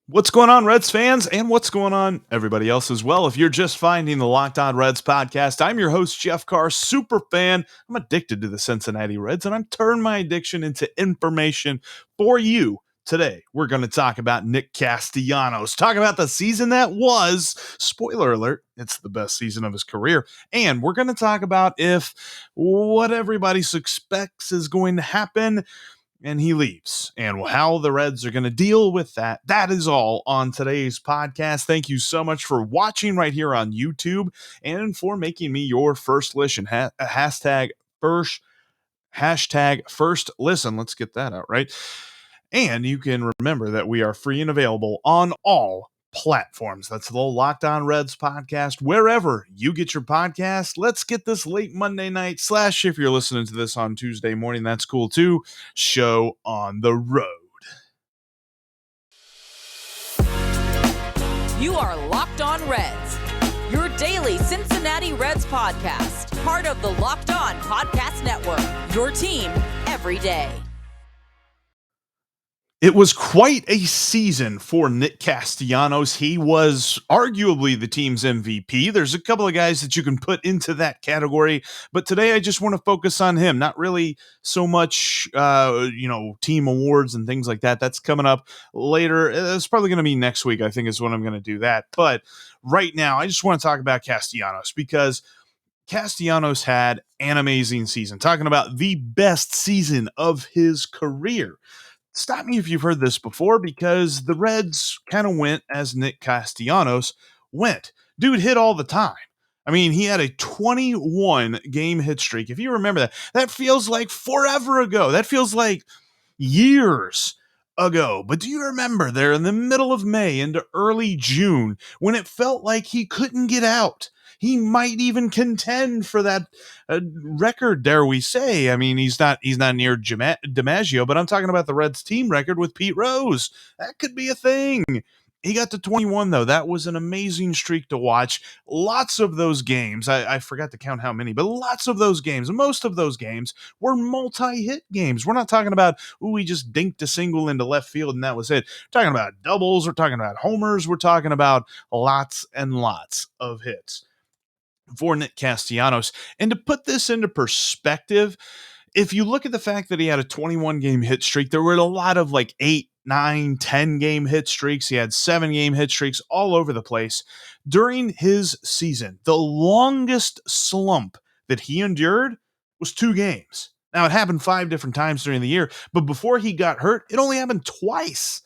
What's going on, Reds fans, and what's going on, everybody else as well? If you're just finding the Locked On Reds podcast, I'm your host, Jeff Carr, super fan. I'm addicted to the Cincinnati Reds, and I'm turning my addiction into information for you. Today, we're going to talk about Nick Castellanos, talk about the season that was. Spoiler alert, it's the best season of his career. And we're going to talk about if what everybody suspects is going to happen and he leaves, and how the Reds are going to deal with that. That is all on today's podcast. Thank you so much for watching right here on YouTube and for making me your first listen. Hashtag first listen. Let's get that out right. And you can remember that we are free and available on all platforms. That's the Locked On Reds podcast, wherever you get your podcast. Let's get this late Monday night / if you're listening to this on Tuesday morning, that's cool too, show on the road. You are Locked On Reds, your daily Cincinnati Reds podcast, part of the Locked On Podcast Network, your team every day. It was quite a season for Nick Castellanos. He was arguably the team's MVP. There's a couple of guys that you can put into that category, but today I just want to focus on him. Not really so much, team awards and things like that. That's coming up later. It's probably going to be next week, I think, is when I'm going to do that. But right now, I just want to talk about Castellanos because Castellanos had an amazing season. Talking about the best season of his career. Stop me if you've heard this before, because the Reds kind of went as Nick Castellanos went. Dude hit all the time. I mean, he had a 21 game hit streak. If you remember that, that feels like forever ago. That feels like years ago. But do you remember there in the middle of May into early June when it felt like he couldn't get out? He might even contend for that record, dare we say. I mean, he's not near DiMaggio, but I'm talking about the Reds team record with Pete Rose. That could be a thing. He got to 21, though. That was an amazing streak to watch. Lots of those games, I forgot to count how many, but lots of those games, most of those games were multi-hit games. We're not talking about, we just dinked a single into left field and that was it. We're talking about doubles. We're talking about homers. We're talking about lots and lots of hits for Nick Castellanos. And to put this into perspective, if you look at the fact that he had a 21 game hit streak, there were a lot of like 8, 9, 10 game hit streaks. He had 7 game hit streaks all over the place. During his season, the longest slump that he endured was 2 games. Now, it happened 5 different times during the year, but before he got hurt, it only happened twice.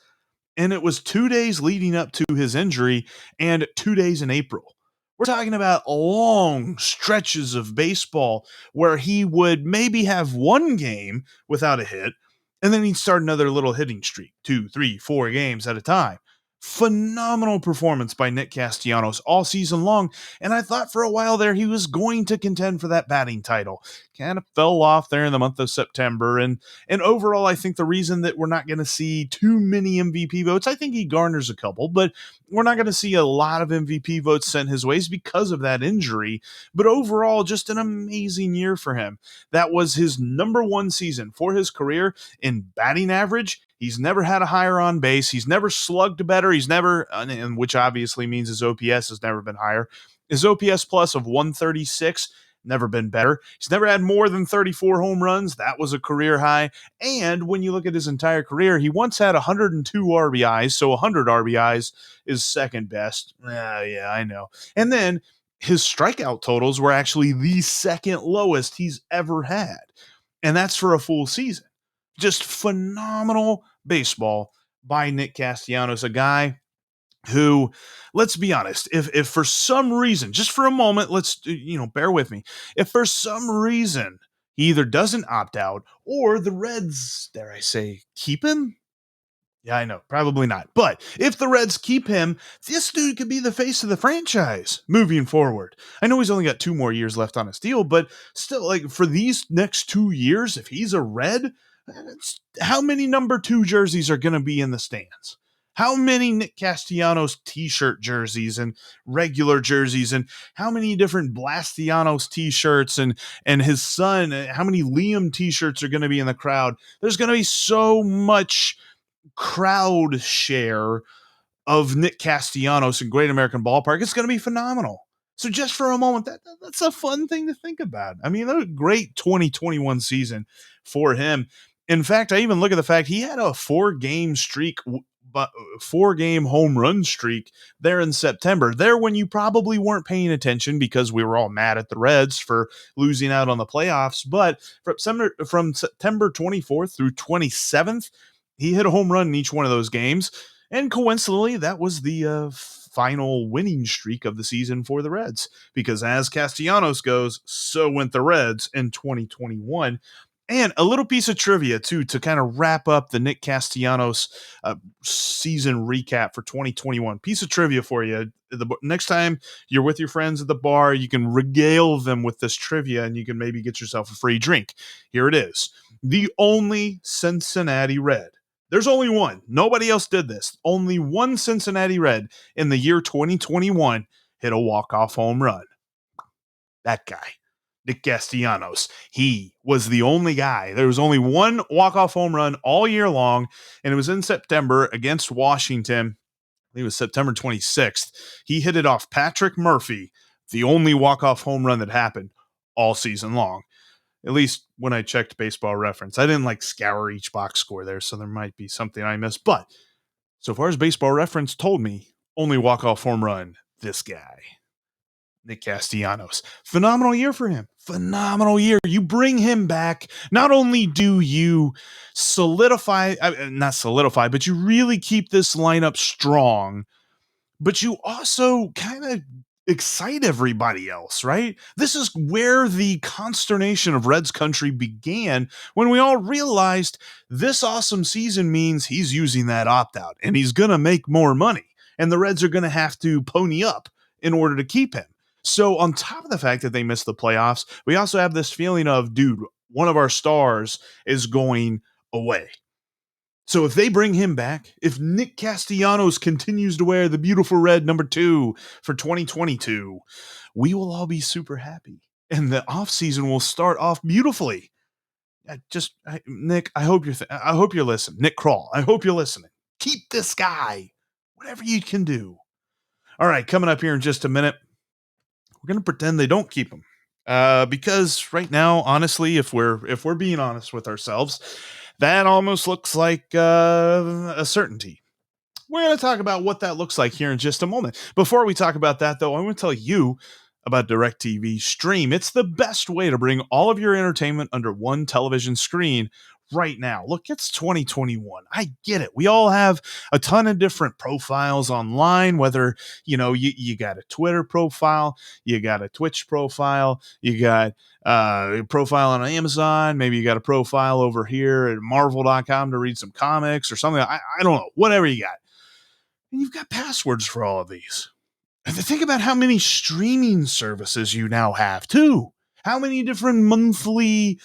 And it was 2 days leading up to his injury and 2 days in April. We're talking about long stretches of baseball where he would maybe have 1 game without a hit, and then he'd start another little hitting streak, 2, 3, 4 games at a time. Phenomenal performance by Nick Castellanos all season long, and I thought for a while there he was going to contend for that batting title. Kind of fell off there in the month of September, and overall I think the reason that we're not going to see too many MVP votes, I think he garners a couple, but we're not going to see a lot of MVP votes sent his way because of that injury. But overall, just an amazing year for him. That was his number 1 season for his career in batting average. He's never had a higher on base. He's never slugged better. He's never, and which obviously means his OPS has never been higher. His OPS plus of 136, never been better. He's never had more than 34 home runs. That was a career high. And when you look at his entire career, he once had 102 RBIs. So 100 RBIs is second best. Yeah, I know. And then his strikeout totals were actually the second lowest he's ever had. And that's for a full season. Just phenomenal baseball by Nick Castellanos, a guy who, let's be honest, if for some reason, just for a moment, let's, bear with me. If for some reason he either doesn't opt out or the Reds, dare I say, keep him? Yeah, I know, probably not. But if the Reds keep him, this dude could be the face of the franchise moving forward. I know he's only got 2 more years left on his deal, but still, like, for these next 2 years, if he's a Red, how many number 2 jerseys are going to be in the stands? How many Nick Castellanos t-shirt jerseys and regular jerseys, and how many different Blastianos t-shirts and his son, how many Liam t-shirts are going to be in the crowd? There's going to be so much crowd share of Nick Castellanos in Great American Ballpark, it's going to be phenomenal. So just for a moment, that's a fun thing to think about. I mean, that was a great 2021 season for him. In fact, I even look at the fact he had a 4-game streak, but 4-game home run streak there in September. There when you probably weren't paying attention because we were all mad at the Reds for losing out on the playoffs. But from September 24th through 27th, he hit a home run in each one of those games. And coincidentally, that was the final winning streak of the season for the Reds, because as Castellanos goes, so went the Reds in 2021. And a little piece of trivia, too, to kind of wrap up the Nick Castellanos season recap for 2021. Piece of trivia for you. The next time you're with your friends at the bar, you can regale them with this trivia and you can maybe get yourself a free drink. Here it is. The only Cincinnati Red. There's only one. Nobody else did this. Only one Cincinnati Red in the year 2021 hit a walk-off home run. That guy, Nick Castellanos. He was the only guy. There was only one walk-off home run all year long, and it was in September against Washington. I think it was September 26th. He hit it off Patrick Murphy, the only walk-off home run that happened all season long. At least when I checked Baseball Reference. I didn't scour each box score there, so there might be something I missed. But so far as Baseball Reference told me, only walk-off home run, this guy, Nick Castellanos. Phenomenal year for him. Phenomenal year. You bring him back. Not only do you not solidify, but you really keep this lineup strong, but you also kind of excite everybody else, right? This is where the consternation of Reds country began, when we all realized this awesome season means he's using that opt-out and he's going to make more money, and the Reds are going to have to pony up in order to keep him. So on top of the fact that they missed the playoffs, we also have this feeling of, dude, one of our stars is going away. So if they bring him back, if Nick Castellanos continues to wear the beautiful red number 2 for 2022, we will all be super happy. And the offseason will start off beautifully. Nick, I hope you're listening. Nick Kroll, I hope you're listening. Keep this guy, whatever you can do. All right, coming up here in just a minute, we're going to pretend they don't keep him. Because right now, honestly, if we're being honest with ourselves, that almost looks like a certainty. We're going to talk about what that looks like here in just a moment. Before we talk about that, though, I want to tell you about DirecTV Stream. It's the best way to bring all of your entertainment under one television screen right now. Look, it's 2021. I get it. We all have a ton of different profiles online, whether, you got a Twitter profile, you got a Twitch profile, you got a profile on Amazon, maybe you got a profile over here at marvel.com to read some comics or something. I don't know, whatever you got. And you've got passwords for all of these. And think about how many streaming services you now have, too. How many different monthly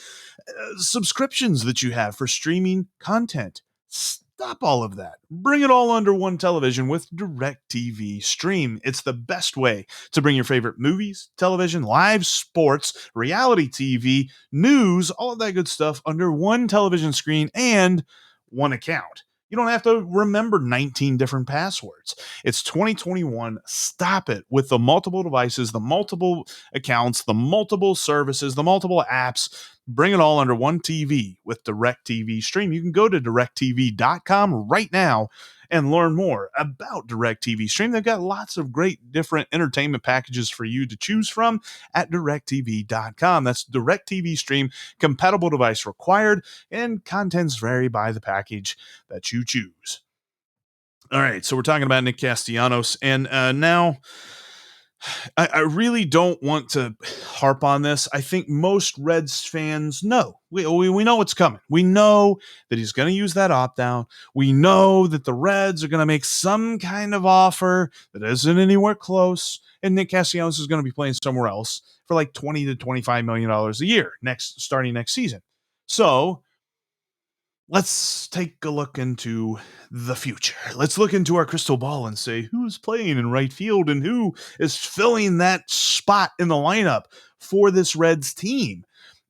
subscriptions that you have for streaming content. Stop all of that. Bring it all under one television with DirecTV Stream. It's the best way to bring your favorite movies, television, live sports, reality TV, news, all of that good stuff under one television screen and one account. You don't have to remember 19 different passwords. It's 2021. Stop it with the multiple devices, the multiple accounts, the multiple services, the multiple apps. Bring it all under one TV with DirecTV Stream. You can go to directtv.com right now and learn more about DirecTV Stream. They've got lots of great different entertainment packages for you to choose from at directtv.com. That's DirecTV Stream, compatible device required, and contents vary by the package that you choose. All right, so we're talking about Nick Castellanos, and now I really don't want to harp on this. I think most Reds fans know. We know what's coming. We know that he's going to use that opt-out. We know that the Reds are going to make some kind of offer that isn't anywhere close, and Nick Castellanos is going to be playing somewhere else for like $20 to $25 million a year starting next season. So let's take a look into the future. Let's look into our crystal ball and say who's playing in right field and who is filling that spot in the lineup for this Reds team.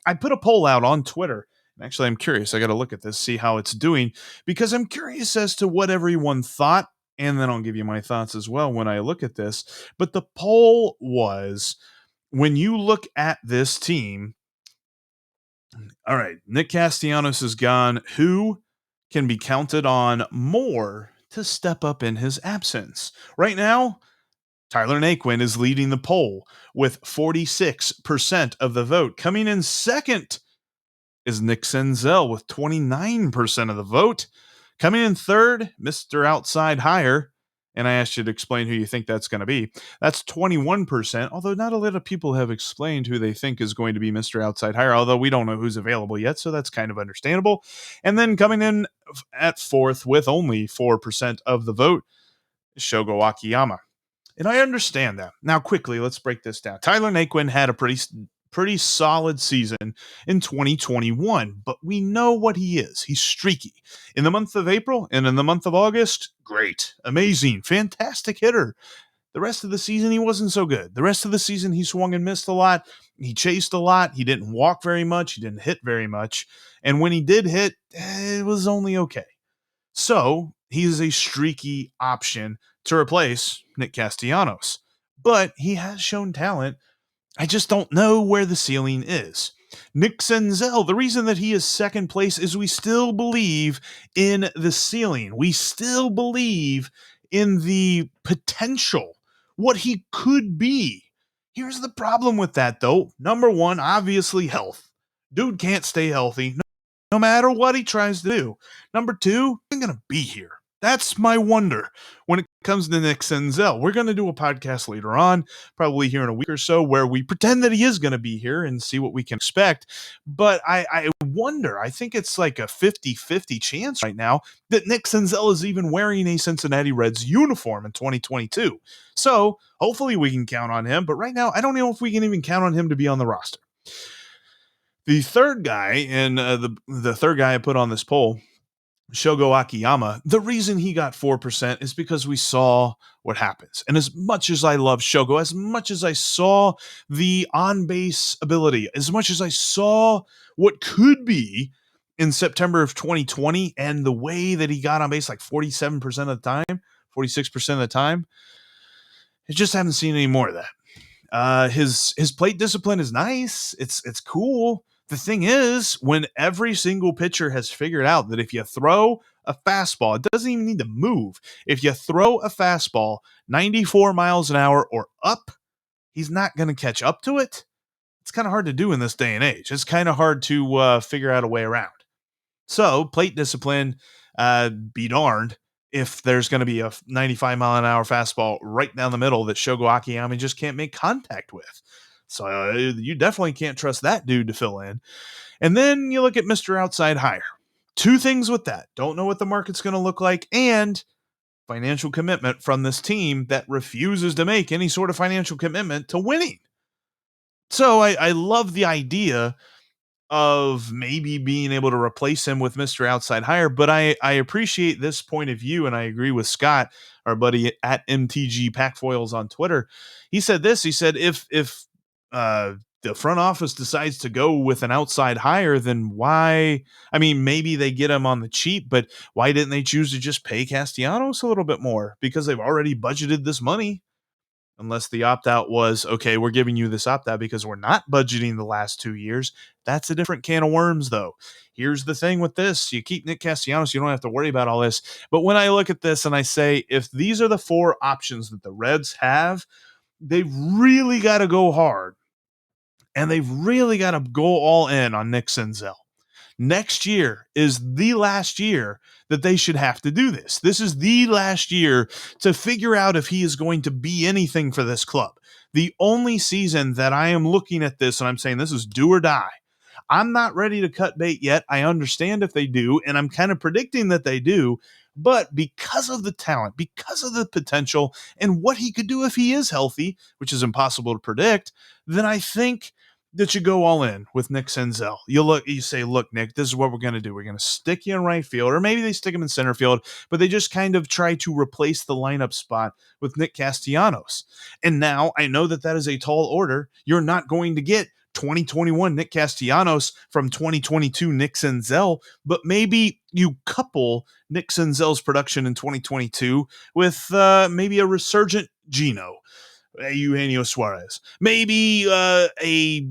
I put a poll out on Twitter. Actually, I'm curious. I got to look at this, see how it's doing, because I'm curious as to what everyone thought. and then I'll give you my thoughts as well when I look at this. But the poll was, when you look at this team, all right, Nick Castellanos is gone. Who can be counted on more to step up in his absence? Right now, Tyler Naquin is leading the poll with 46% of the vote. Coming in second is Nick Senzel with 29% of the vote. Coming in third, Mr. Outside Hire. And I asked you to explain who you think that's going to be. That's 21%, although not a lot of people have explained who they think is going to be Mr. Outside Hire, although we don't know who's available yet, so that's kind of understandable. And then coming in at fourth with only 4% of the vote is Shogo Akiyama. And I understand that. Now, quickly, let's break this down. Tyler Naquin had a pretty solid season in 2021, but we know what he is. He's streaky. In the month of April and in the month of August, great, amazing, fantastic hitter. The rest of the season, he wasn't so good. The rest of the season, he swung and missed a lot. He chased a lot. He didn't walk very much. He didn't hit very much. And when he did hit, it was only okay. So he's a streaky option to replace Nick Castellanos. But he has shown talent. I just don't know where the ceiling is. Nick Senzel, the reason that he is second place is we still believe in the ceiling. We still believe in the potential, what he could be. Here's the problem with that, though. Number one, obviously, health. Dude can't stay healthy no matter what he tries to do. Number two, I'm going to be here. That's my wonder when it comes to Nick Senzel. We're going to do a podcast later on, probably here in a week or so, where we pretend that he is going to be here and see what we can expect. But I wonder, I think it's like a 50-50 chance right now that Nick Senzel is even wearing a Cincinnati Reds uniform in 2022. So hopefully we can count on him. But right now, I don't know if we can even count on him to be on the roster. The third guy, and the third guy I put on this poll, Shogo Akiyama, the reason he got 4% is because we saw what happens. And as much as I love Shogo, as much as I saw the on-base ability, as much as I saw what could be in September of 2020 and the way that he got on base like 47% of the time, 46% of the time, I just haven't seen any more of that. His plate discipline is nice. It's cool. The thing is, when every single pitcher has figured out that if you throw a fastball, it doesn't even need to move. If you throw a fastball 94 miles an hour or up, he's not going to catch up to it. It's kind of hard to do in this day and age. It's kind of hard to figure out a way around. So plate discipline, be darned if there's going to be a 95 mile an hour fastball right down the middle that Shogo Akiyama just can't make contact with. So you definitely can't trust that dude to fill in. And then you look at Mr. Outside Hire. Two things with that. Don't know what the market's going to look like, and financial commitment from this team that refuses to make any sort of financial commitment to winning. So I love the idea of maybe being able to replace him with Mr. Outside Hire, but I appreciate this point of view, and I agree with Scott, our buddy at MTG Packfoils on Twitter. He said this. He said, if the front office decides to go with an outside hire, then why? I mean, maybe they get him on the cheap, but why didn't they choose to just pay Castellanos a little bit more? Because they've already budgeted this money. Unless the opt-out was, okay, we're giving you this opt-out because we're not budgeting the last 2 years. That's a different can of worms, though. Here's the thing with this. You keep Nick Castellanos, you don't have to worry about all this. But when I look at this and I say, if these are the four options that the Reds have, they've really got to go hard. And they've really got to go all in on Nick Senzel. Next year is the last year that they should have to do this. This is the last year to figure out if he is going to be anything for this club. The only season that I am looking at this and I'm saying this is do or die. I'm not ready to cut bait yet. I understand if they do, and I'm kind of predicting that they do. But because of the talent, because of the potential, and what he could do if he is healthy, which is impossible to predict, then I think that you go all in with Nick Senzel. You say, look, Nick, this is what we're going to do. We're going to stick you in right field, or maybe they stick him in center field, but they just kind of try to replace the lineup spot with Nick Castellanos. And now I know that is a tall order. You're not going to get 2021 Nick Castellanos from 2022 Nick Senzel, but maybe you couple Nick Senzel's production in 2022 with maybe a resurgent Gino, Eugenio Suarez, maybe a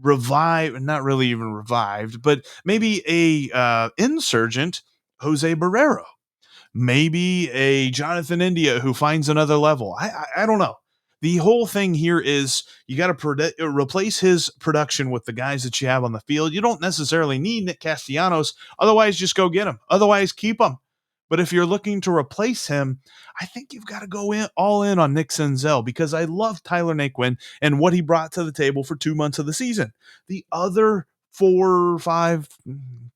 revived, not really even revived, but maybe a insurgent Jose Barrero, maybe a Jonathan India who finds another level. I don't know. The whole thing here is you got to replace his production with the guys that you have on the field. You don't necessarily need Nick Castellanos. Otherwise, just go get him. Otherwise, keep him. But if you're looking to replace him, I think you've got to go in all in on Nick Senzel because I love Tyler Naquin and what he brought to the table for 2 months of the season. The other 4 or 5,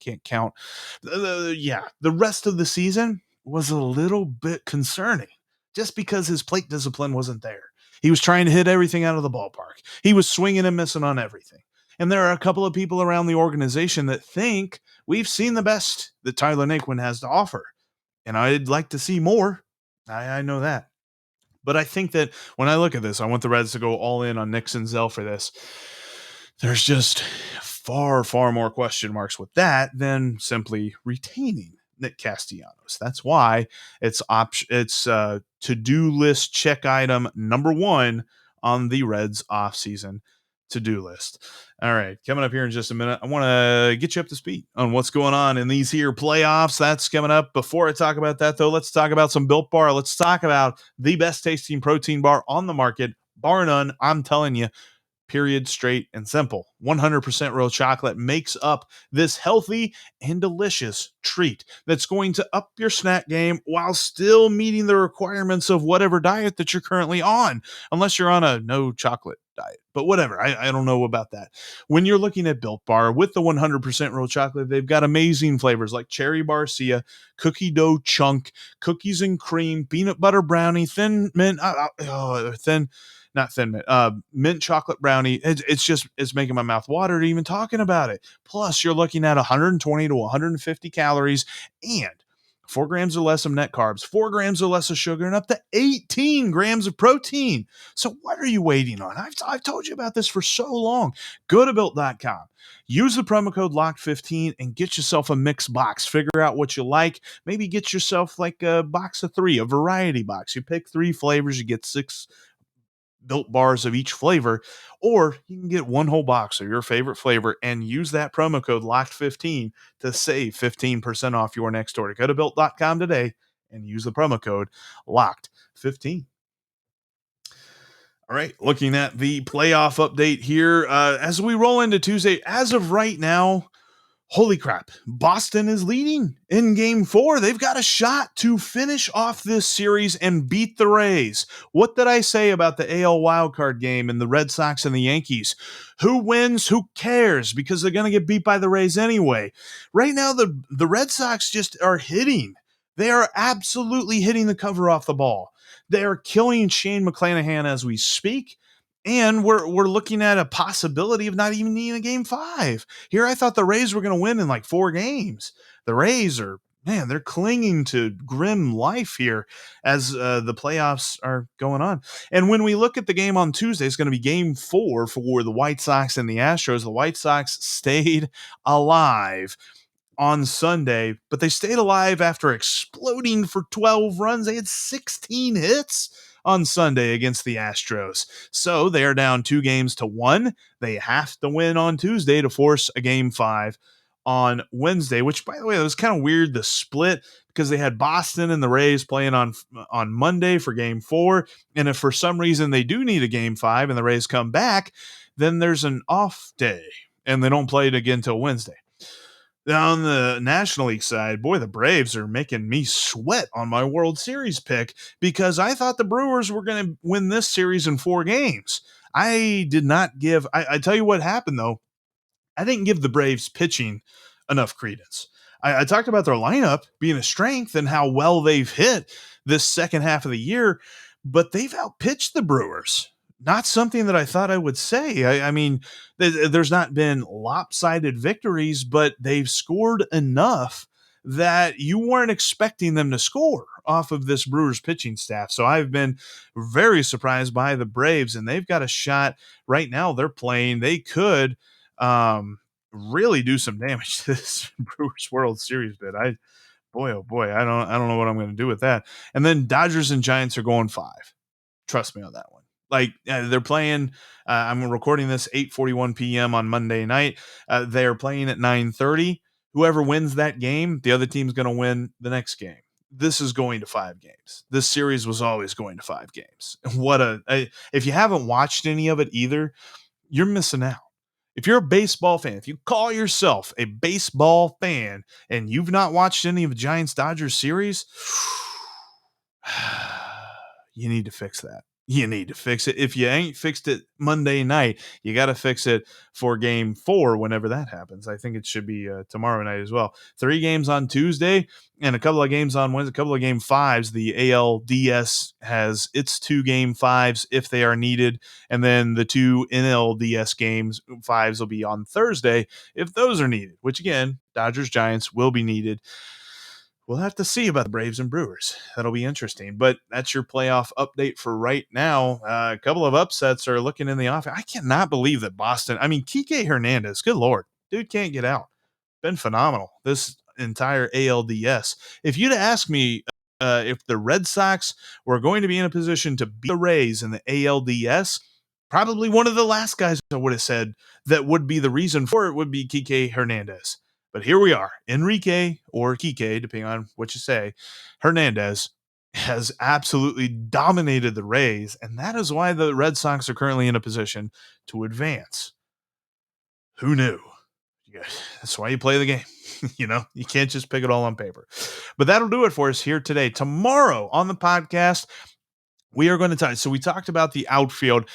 can't count. The rest of the season was a little bit concerning just because his plate discipline wasn't there. He was trying to hit everything out of the ballpark. He was swinging and missing on everything. And there are a couple of people around the organization that think we've seen the best that Tyler Naquin has to offer. And I'd like to see more. I know that. But I think that when I look at this, I want the Reds to go all in on Nick Senzel for this. There's just far, far more question marks with that than simply retaining Nick Castellanos. That's why it's to-do list check item number 1 on the Reds offseason to-do list. All right, coming up here in just a minute, I want to get you up to speed on what's going on in these here playoffs. That's coming up. Before I talk about that, though, let's talk about some Built Bar. Let's talk about the best tasting protein bar on the market, bar none. I'm telling you, period, straight, and simple. 100% real chocolate makes up this healthy and delicious treat that's going to up your snack game while still meeting the requirements of whatever diet that you're currently on, unless you're on a no chocolate diet. But whatever, I don't know about that. When you're looking at Built Bar with the 100% real chocolate, they've got amazing flavors like cherry barcia, cookie dough chunk, cookies and cream, peanut butter brownie, thin mint, not thin mint, mint chocolate brownie. It's making my mouth water even talking about it. Plus, you're looking at 120 to 150 calories and 4 grams or less of net carbs, 4 grams or less of sugar, and up to 18 grams of protein. So what are you waiting on? I've told you about this for so long. Go to Built.com. Use the promo code LOCKED15 and get yourself a mixed box. Figure out what you like. Maybe get yourself like a box of 3, a variety box. You pick 3 flavors, you get 6 Built bars of each flavor, or you can get one whole box of your favorite flavor and use that promo code LOCKED15 to save 15% off your next order. Go to Built.com today and use the promo code LOCKED15. All right, looking at the playoff update here as we roll into Tuesday. As of right now, holy crap, Boston is leading in game 4. They've got a shot to finish off this series and beat the Rays. What did I say about the AL wildcard game and the Red Sox and the Yankees? Who wins? Who cares? Because they're going to get beat by the Rays anyway. Right now, the Red Sox just are hitting. They are absolutely hitting the cover off the ball. They are killing Shane McClanahan as we speak. And we're looking at a possibility of not even needing a game 5. Here, I thought the Rays were going to win in like 4 games. The Rays are, man, they're clinging to grim life here as the playoffs are going on. And when we look at the game on Tuesday, it's going to be game 4 for the White Sox and the Astros. The White Sox stayed alive on Sunday, but they stayed alive after exploding for 12 runs. They had 16 hits on Sunday against the Astros. So they're down 2-1. They have to win on Tuesday to force a game 5 on Wednesday, which, by the way, it was kind of weird, the split, because they had Boston and the Rays playing on Monday for game 4. And if for some reason they do need a game 5 and the Rays come back, then there's an off day and they don't play it again till Wednesday. Now, on the National League side, boy, the Braves are making me sweat on my World Series pick because I thought the Brewers were going to win this series in 4 games. I did not give – I tell you what happened, though. I didn't give the Braves pitching enough credence. I talked about their lineup being a strength and how well they've hit this second half of the year, but they've outpitched the Brewers. Not something that I thought I would say. I mean, there's not been lopsided victories, but they've scored enough that you weren't expecting them to score off of this Brewers pitching staff. So I've been very surprised by the Braves, and they've got a shot right now. They're playing. They could really do some damage to this Brewers World Series bid. Oh boy, I don't know what I'm going to do with that. And then Dodgers and Giants are going 5. Trust me on that one. Like they're playing. I'm recording this 8:41 p.m. on Monday night. They're playing at 9:30. Whoever wins that game, the other team's going to win the next game. This is going to 5 games. This series was always going to 5 games. If you haven't watched any of it either, you're missing out. If you're a baseball fan, if you call yourself a baseball fan and you've not watched any of the Giants Dodgers series, you need to fix that. You need to fix it. If you ain't fixed it Monday night, you got to fix it for game 4 whenever that happens. I think it should be tomorrow night as well. 3 games on Tuesday and a couple of games on Wednesday, a couple of game 5s. The ALDS has its 2 game 5s if they are needed. And then the 2 NLDS games 5s will be on Thursday if those are needed, which again, Dodgers Giants will be needed. We'll have to see about the Braves and Brewers. That'll be interesting. But that's your playoff update for right now. A couple of upsets are looking in the offense. I cannot believe that Boston. I mean, Kike Hernandez. Good Lord, dude can't get out. Been phenomenal this entire ALDS. If you'd asked me if the Red Sox were going to be in a position to beat the Rays in the ALDS, probably one of the last guys I would have said that would be the reason for it would be Kike Hernandez. But here we are. Enrique or Kike, depending on what you say, Hernandez has absolutely dominated the Rays, and that is why the Red Sox are currently in a position to advance. Who knew? That's why you play the game. You can't just pick it all on paper. But that'll do it for us here today. Tomorrow on the podcast, we are going to talk. So we talked about the outfield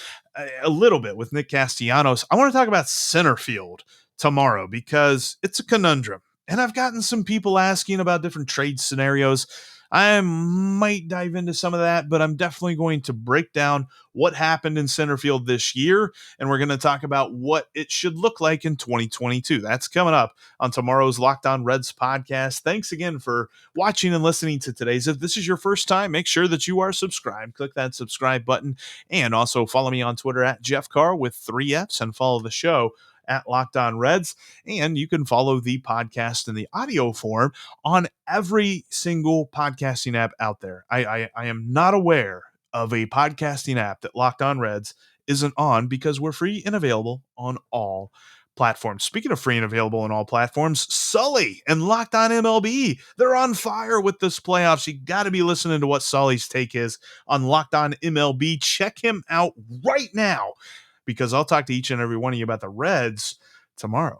a little bit with Nick Castellanos. I want to talk about center field tomorrow because it's a conundrum. And I've gotten some people asking about different trade scenarios. I might dive into some of that, but I'm definitely going to break down what happened in center field this year. And we're going to talk about what it should look like in 2022. That's coming up on tomorrow's Locked On Reds podcast. Thanks again for watching and listening to today's. If this is your first time, make sure that you are subscribed. Click that subscribe button. And also follow me on Twitter at Jeff Carr with 3 Fs and follow the show at Locked On Reds. And you can follow the podcast in the audio form on every single podcasting app out there. I am not aware of a podcasting app that Locked On Reds isn't on because we're free and available on all platforms. Speaking of free and available on all platforms, Sully and Locked On MLB, they're on fire with this playoffs. You got to be listening to what Sully's take is on Locked On MLB. Check him out right now, because I'll talk to each and every one of you about the Reds tomorrow.